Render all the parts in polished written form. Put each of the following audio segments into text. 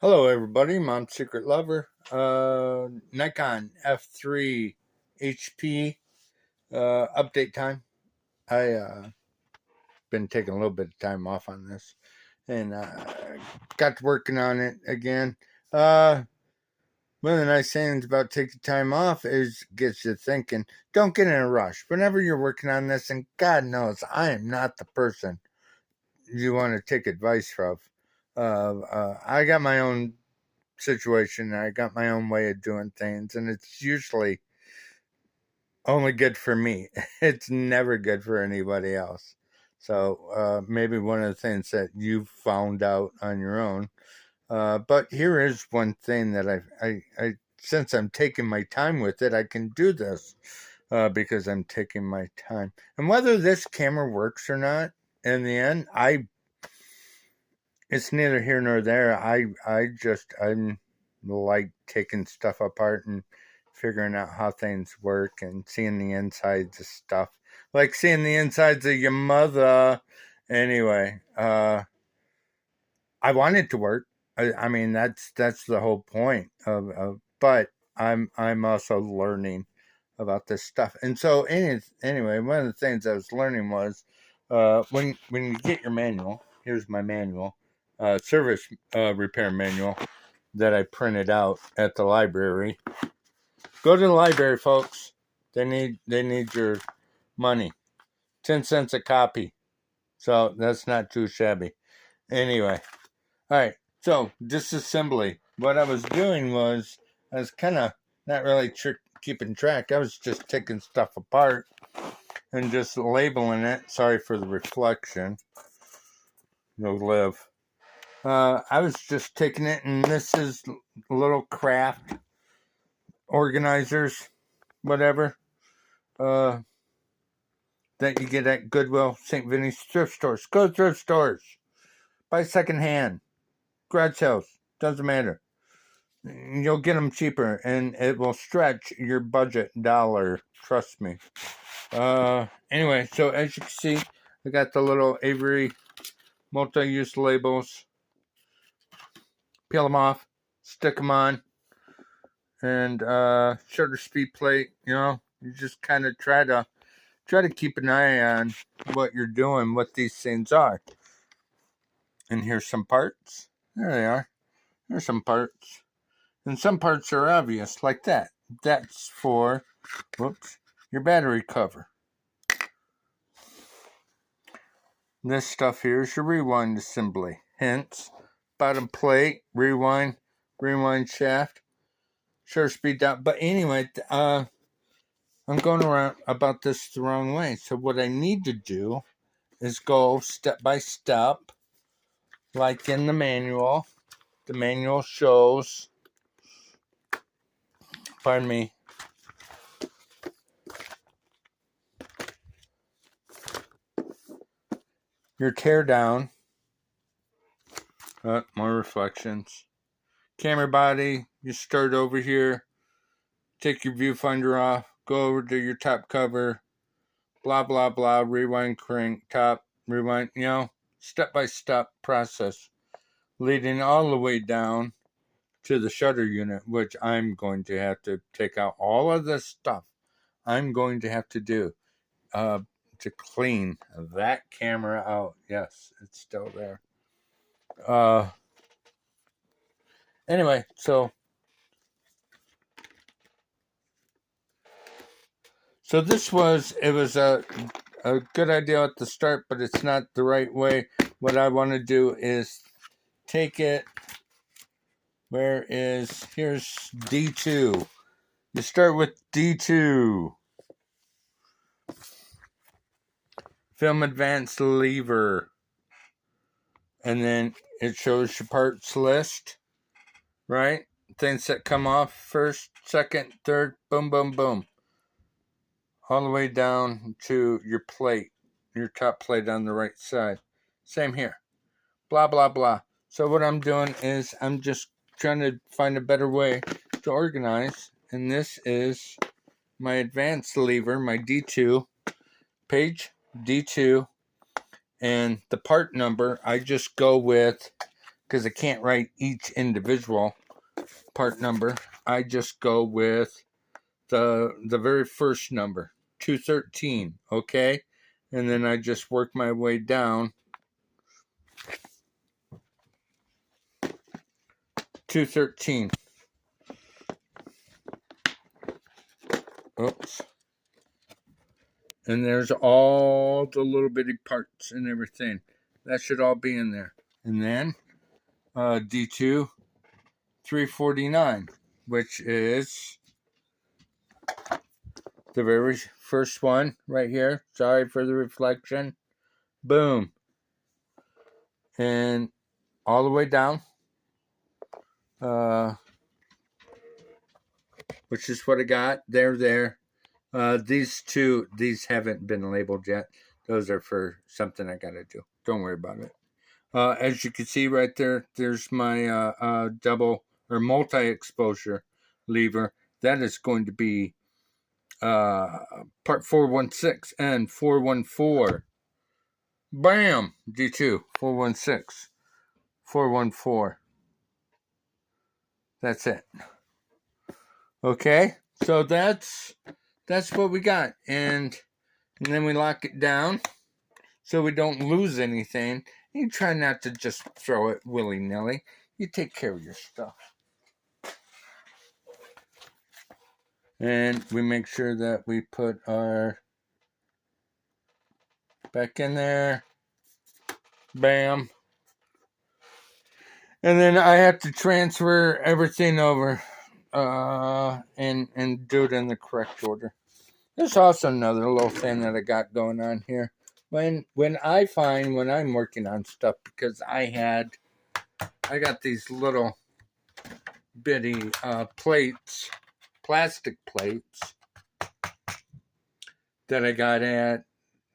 Hello, everybody. Mom's Secret Lover. Nikon F3 HP update time. I been taking a little bit of time off on this, and got to working on it again. One of the nice things about taking time off is gets you thinking. Don't get in a rush. Whenever you're working on this, and God knows I am not the person you want to take advice from. I got my own situation. I got my own way of doing things, and it's usually only good for me. It's never good for anybody else. So maybe one of the things that you found out on your own. But here is one thing that I since I'm taking my time with it, I can do this because I'm taking my time. And whether this camera works or not, in the end, it's neither here nor there. I'm like taking stuff apart and figuring out how things work and seeing the insides of stuff. Like seeing the insides of your mother. Anyway, I want it to work. I mean that's the whole point of but I'm also learning about this stuff. And so anyway, one of the things I was learning was when you get your manual, here's my manual, service repair manual that I printed out at the library. Go to the library, folks. They need your money. 10 cents a copy. So that's not too shabby. Anyway, all right. So disassembly. What I was doing was I was kind of not really keeping track. I was just taking stuff apart and just labeling it. Sorry for the reflection. No live. I was just taking it, and this is little craft organizers, whatever, that you get at Goodwill, St. Vinny's thrift stores. Go to thrift stores. Buy secondhand. Garage sales. Doesn't matter. You'll get them cheaper, and it will stretch your budget dollar. Trust me. Anyway, so as you can see, I got the little Avery multi-use labels. Peel them off, stick them on, and shutter speed plate. You just kind of try to keep an eye on what you're doing, what these things are. And here's some parts. There they are. There's some parts. And some parts are obvious, like that. That's for, your battery cover. This stuff here is your rewind assembly. Hence, bottom plate, rewind shaft, shutter speed down. But anyway, I'm going around about this the wrong way. So what I need to do is go step by step, like in the manual. The manual shows, pardon me, your teardown. More reflections. Camera body, you start over here, take your viewfinder off, go over to your top cover, blah, blah, blah, rewind, crank, top, rewind, step-by-step process, leading all the way down to the shutter unit, which I'm going to have to take out all of this stuff. I'm going to have to do to clean that camera out. Yes, it's still there. Anyway, so this was a good idea at the start, but it's not the right way. What I want to do is take it. Here's D2. You start with D2. Film advanced lever. And then it shows your parts list, right? Things that come off first, second, third, boom, boom, boom. All the way down to your plate, your top plate on the right side. Same here. Blah, blah, blah. So what I'm doing is I'm just trying to find a better way to organize. And this is my advanced lever, my D2, page D2. And the part number, I just go with because I can't write each individual part number. I just go with the very first number, 213, okay? And then I just work my way down. 213. Oops. And there's all the little bitty parts and everything. That should all be in there. And then D2 349, which is the very first one right here. Sorry for the reflection. Boom. And all the way down. Which is what I got. They're there. These haven't been labeled yet. Those are for something I gotta do. Don't worry about it. As you can see right there, there's my double or multi-exposure lever. That is going to be part 416 and 414. Bam! D2, 416, 414. That's it. Okay, so that's what we got. And then we lock it down so we don't lose anything. You try not to just throw it willy-nilly. You take care of your stuff. And we make sure that we put our back in there. Bam. And then I have to transfer everything over and do it in the correct order. There's also another little thing that I got going on here. When I'm working on stuff, because I got these little bitty plates, plastic plates that I got at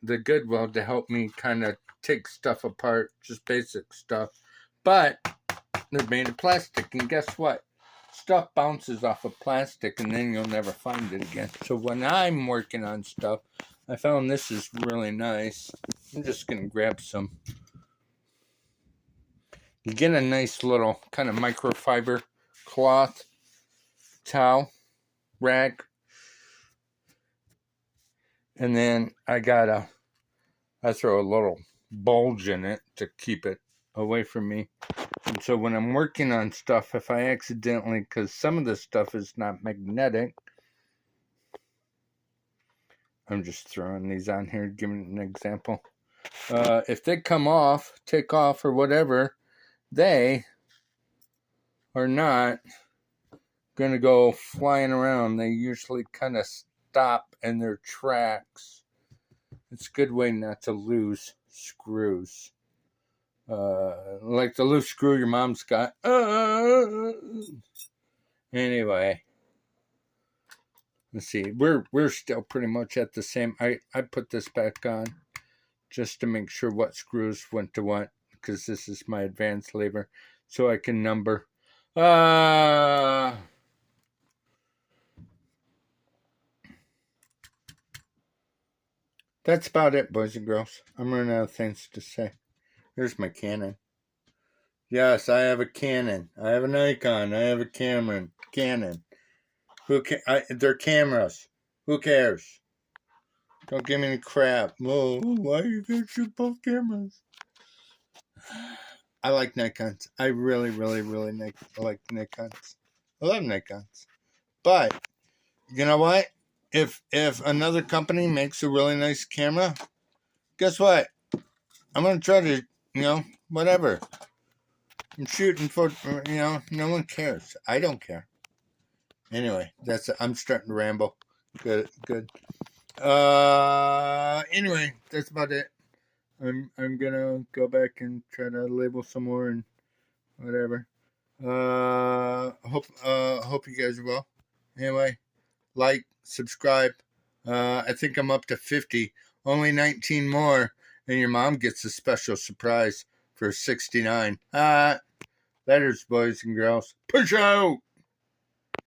the Goodwill to help me kind of take stuff apart, just basic stuff. But they're made of plastic, and guess what? Stuff bounces off of plastic, and then you'll never find it again. So when I'm working on stuff, I found this is really nice. I'm just going to grab some. You get a nice little kind of microfiber cloth, towel, rag. And then I throw a little bulge in it to keep it away from me. And so when I'm working on stuff, if I accidentally, because some of this stuff is not magnetic, I'm just throwing these on here, giving an example. If they come off, take off, or whatever, they are not going to go flying around. They usually kind of stop in their tracks. It's a good way not to lose screws. Like the loose screw your mom's got. Anyway. Let's see. We're still pretty much at the same. I put this back on just to make sure what screws went to what, because this is my advanced lever, so I can number. That's about it, boys and girls. I'm running out of things to say. Here's my Canon. Yes, I have a Canon. I have a Nikon. I have a Canon. They're cameras. Who cares? Don't give me any crap. Whoa, why you got your both cameras? I like Nikons. I really, really, really like Nikons. I love Nikons. But, you know what? If another company makes a really nice camera, guess what? I'm going to try to, whatever. I'm shooting for, no one cares. I don't care. Anyway, I'm starting to ramble. Good. Anyway, that's about it. I'm gonna go back and try to label some more and whatever. Hope you guys are well. Anyway, like, subscribe. I think I'm up to 50. Only 19 more, and your mom gets a special surprise for 69. Letters, boys and girls. Push out!